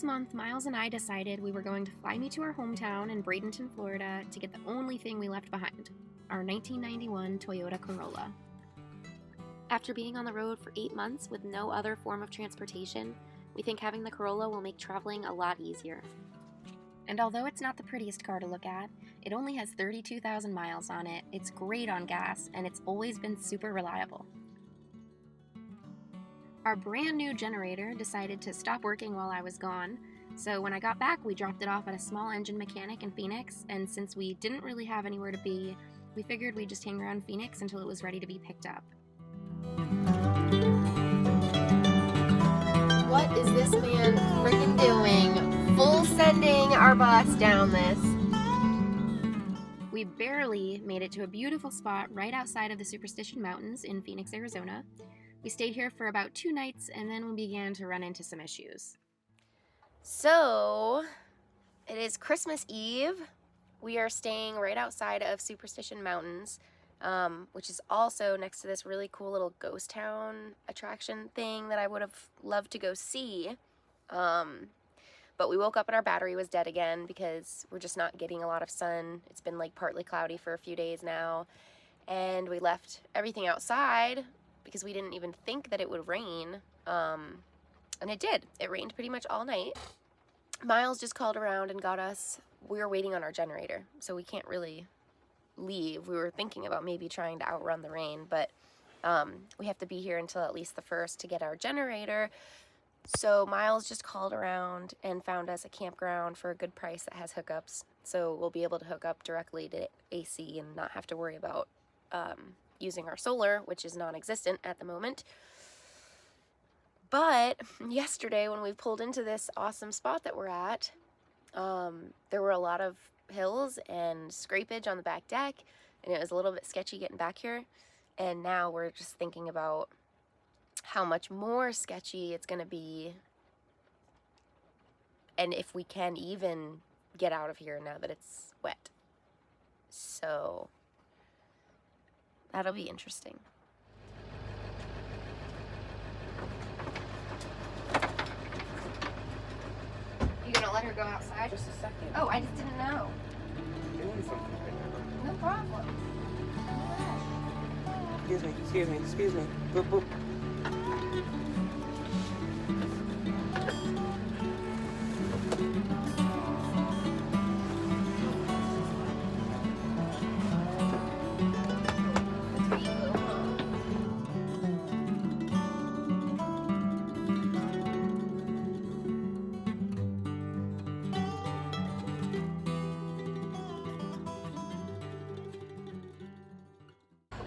This month, Miles and I decided we were going to fly me to our hometown in Bradenton, Florida to get the only thing we left behind, our 1991 Toyota Corolla. After being on the road for 8 months with no other form of transportation, we think having the Corolla will make traveling a lot easier. And although it's not the prettiest car to look at, it only has 32,000 miles on it, it's great on gas, and it's always been super reliable. Our brand new generator decided to stop working while I was gone, so when I got back we dropped it off at a small engine mechanic in Phoenix, and since we didn't really have anywhere to be, we figured we'd just hang around Phoenix until it was ready to be picked up. What is this man freaking doing? Full sending our bus down this. We barely made it to a beautiful spot right outside of the Superstition Mountains in Phoenix, Arizona. We stayed here for about 2 nights, and then we began to run into some issues. So, it is Christmas Eve. We are staying right outside of Superstition Mountains, which is also next to this really cool little ghost town attraction thing that I would have loved to go see. But we woke up and our battery was dead again because we're just not getting a lot of sun. It's been like partly cloudy for a few days now. And we left everything outside because we didn't even think that it would rain, and it did. It rained pretty much all night. Miles just called around and got us. We were waiting on our generator, so we can't really leave. We were thinking about maybe trying to outrun the rain, but we have to be here until at least the 1st to get our generator. So Miles just called around and found us a campground for a good price that has hookups, so we'll be able to hook up directly to AC and not have to worry about using our solar, which is non-existent at the moment. But yesterday when we pulled into this awesome spot that we're at, there were a lot of hills and scrapage on the back deck, and it was a little bit sketchy getting back here. And now we're just thinking about how much more sketchy it's gonna be, and if we can even get out of here now that it's wet. So that'll be interesting. You gonna let her go outside? Just a second. Oh, I just didn't know. Doing something right now. No problem. Excuse me. Boop, boop.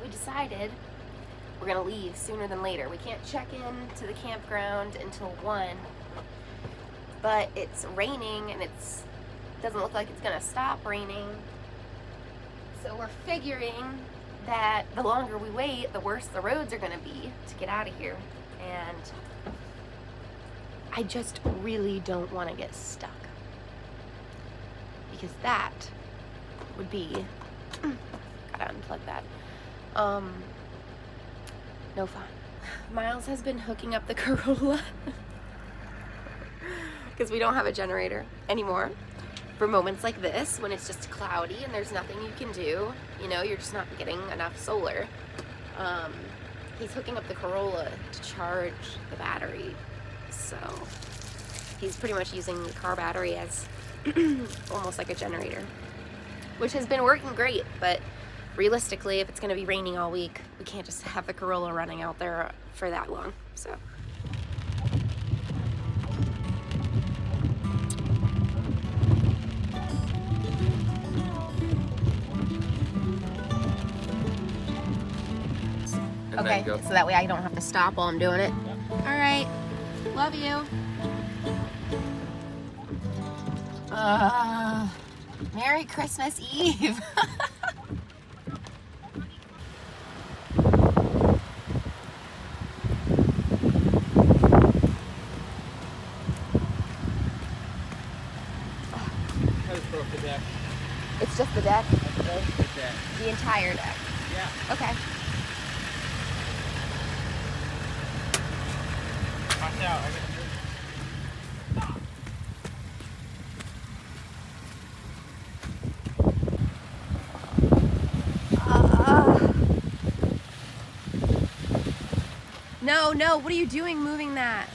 We decided we're gonna leave sooner than later. We can't check in to the campground until 1, but it's raining and it doesn't look like it's gonna stop raining. So we're figuring that the longer we wait, the worse the roads are gonna be to get out of here. And I just really don't want to get stuck, because that would be, gotta unplug that. No fun. Miles has been hooking up the Corolla because we don't have a generator anymore for moments like this when it's just cloudy and there's nothing you can do. You know, you're just not getting enough solar. He's hooking up the Corolla to charge the battery, so he's pretty much using the car battery as almost like a generator, which has been working great, but realistically, if it's going to be raining all week, we can't just have the Corolla running out there for that long. So okay, so that way I don't have to stop while I'm doing it. All right, love you. Merry Christmas Eve. It's just the deck? The entire deck? Yeah. Okay. Watch out. Oh no, what are you doing moving that?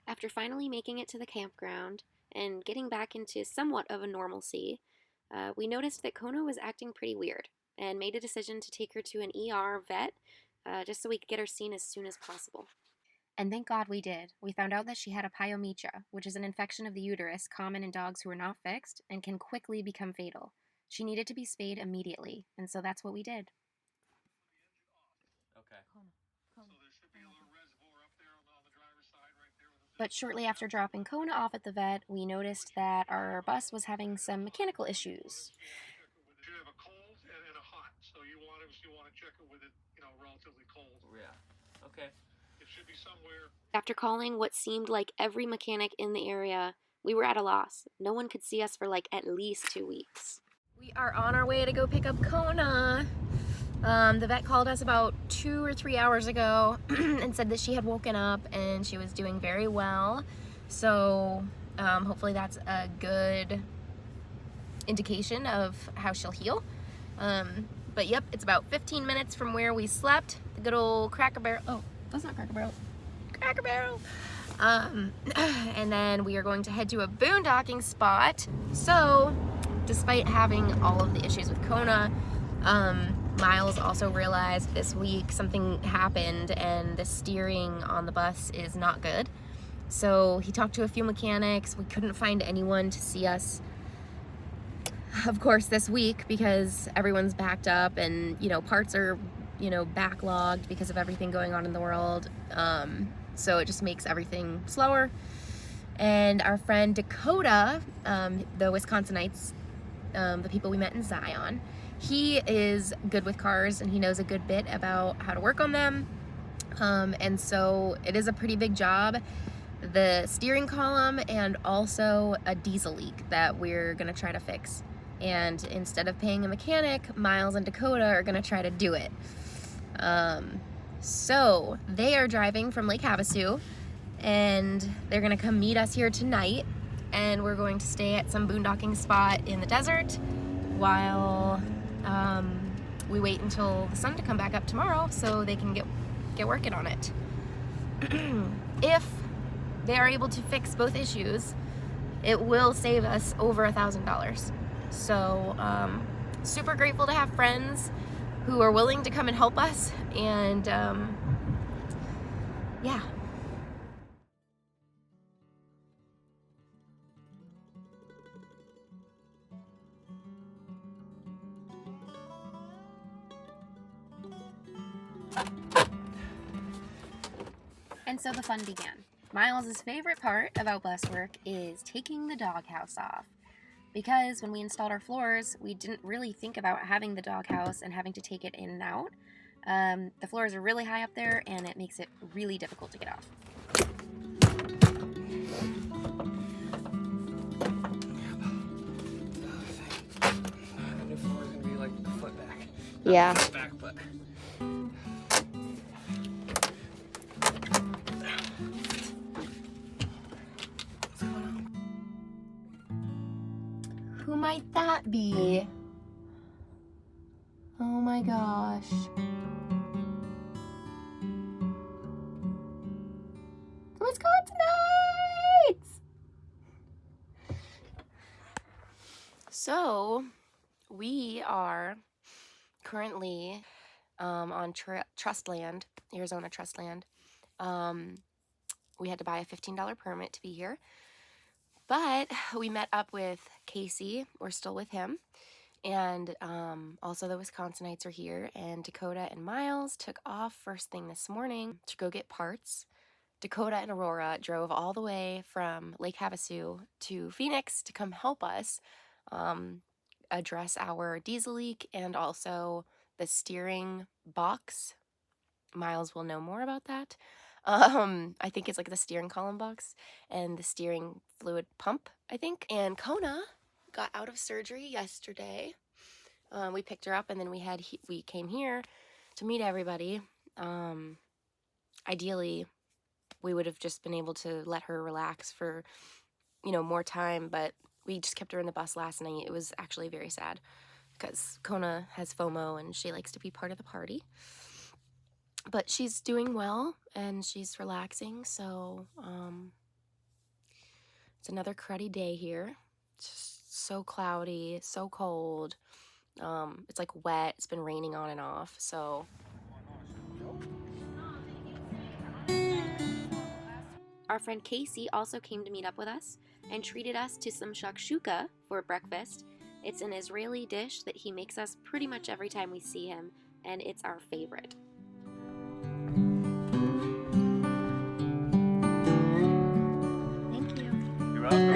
After finally making it to the campground and getting back into somewhat of a normalcy, we noticed that Kona was acting pretty weird and made a decision to take her to an ER vet just so we could get her seen as soon as possible. And thank God we did. We found out that she had a pyometra, which is an infection of the uterus common in dogs who are not fixed and can quickly become fatal. She needed to be spayed immediately, and so that's what we did. Okay. But shortly after dropping Kona off at the vet, we noticed that our bus was having some mechanical issues. You have a cold and a hot, so you want to check it with it, relatively cold. Yeah. Okay. It should be somewhere. After calling what seemed like every mechanic in the area, we were at a loss. No one could see us for like at least 2 weeks. We are on our way to go pick up Kona. The vet called us about 2 or 3 hours ago and said that she had woken up and she was doing very well. So hopefully that's a good indication of how she'll heal. But yep, it's about 15 minutes from where we slept. The good old Cracker Barrel. Oh, that's not Cracker Barrel. Cracker Barrel. And then we are going to head to a boondocking spot. So, despite having all of the issues with Kona, Miles also realized this week something happened and the steering on the bus is not good. So he talked to a few mechanics. We couldn't find anyone to see us, of course, this week because everyone's backed up and, parts are, backlogged because of everything going on in the world. So it just makes everything slower. And our friend Dakota, the Wisconsinites, the people we met in Zion, he is good with cars and he knows a good bit about how to work on them. And so it is a pretty big job. The steering column and also a diesel leak that we're gonna try to fix. And instead of paying a mechanic, Miles and Dakota are gonna try to do it. So they are driving from Lake Havasu and they're gonna come meet us here tonight. And we're going to stay at some boondocking spot in the desert while we wait until the sun to come back up tomorrow so they can get working on it. If they are able to fix both issues, it will save us over $1,000. So super grateful to have friends who are willing to come and help us, and yeah. And so the fun began. Miles' favorite part about bus work is taking the doghouse off. Because when we installed our floors, we didn't really think about having the doghouse and having to take it in and out. The floors are really high up there and it makes it really difficult to get off. The new floor is gonna be like a foot back. Yeah. Not back, but. Who might that be? Oh my gosh. The Wisconsinites! So, we are currently on trust land, Arizona trust land. We had to buy a $15 permit to be here. But we met up with Casey, we're still with him, and also the Wisconsinites are here, and Dakota and Miles took off first thing this morning to go get parts. Dakota and Aurora drove all the way from Lake Havasu to Phoenix to come help us address our diesel leak and also the steering box. Miles will know more about that. I think it's like the steering column box and the steering fluid pump, I think. And Kona got out of surgery yesterday. We picked her up and then we came here to meet everybody. Ideally, we would have just been able to let her relax for, more time, but we just kept her in the bus last night. It was actually very sad because Kona has FOMO and she likes to be part of the party. But she's doing well and she's relaxing, so it's another cruddy day here. It's just so cloudy, so cold. It's like wet. It's been raining on and off, so. Our friend Casey also came to meet up with us and treated us to some shakshuka for breakfast. It's an Israeli dish that he makes us pretty much every time we see him, and it's our favorite. Thank you. You're welcome.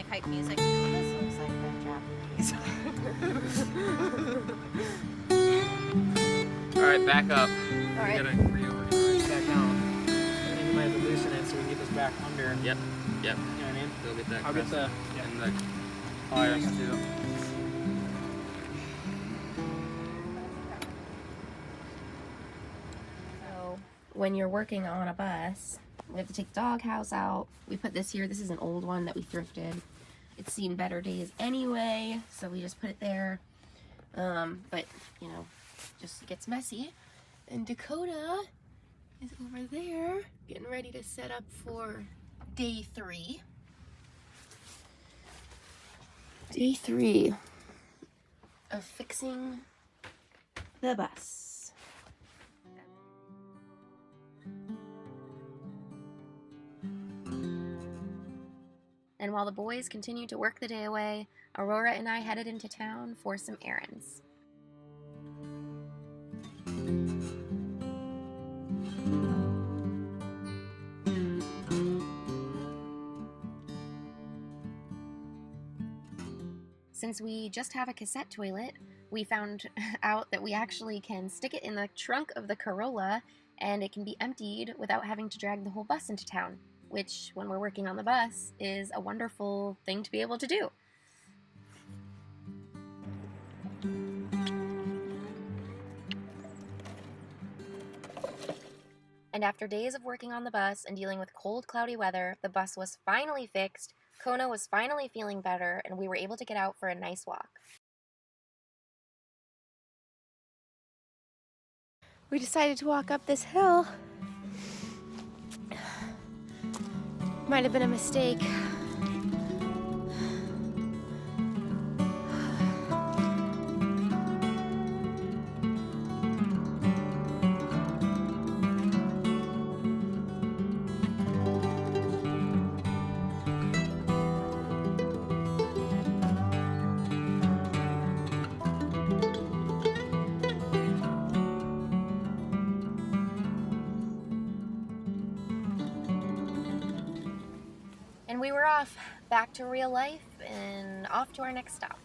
Hype music. This looks like the Japanese. Alright, back up. All right. We gotta reorganize. Back down. I think we might have to loosen it so we can get this back under. Yep, yep. You know what I mean? Go get that I'll get crest the and the pliers too. So when you're working on a bus, we have to take the doghouse out. We put this here. This is an old one that we thrifted. It's seen better days anyway, so we just put it there. But, you know, just gets messy. And Dakota is over there getting ready to set up for day 3. Day 3 of fixing the bus. And while the boys continued to work the day away, Aurora and I headed into town for some errands. Since we just have a cassette toilet, we found out that we actually can stick it in the trunk of the Corolla and it can be emptied without having to drag the whole bus into town, which, when we're working on the bus, is a wonderful thing to be able to do. And after days of working on the bus and dealing with cold, cloudy weather, the bus was finally fixed, Kona was finally feeling better, and we were able to get out for a nice walk. We decided to walk up this hill. Might have been a mistake. And we were off, back to real life and off to our next stop.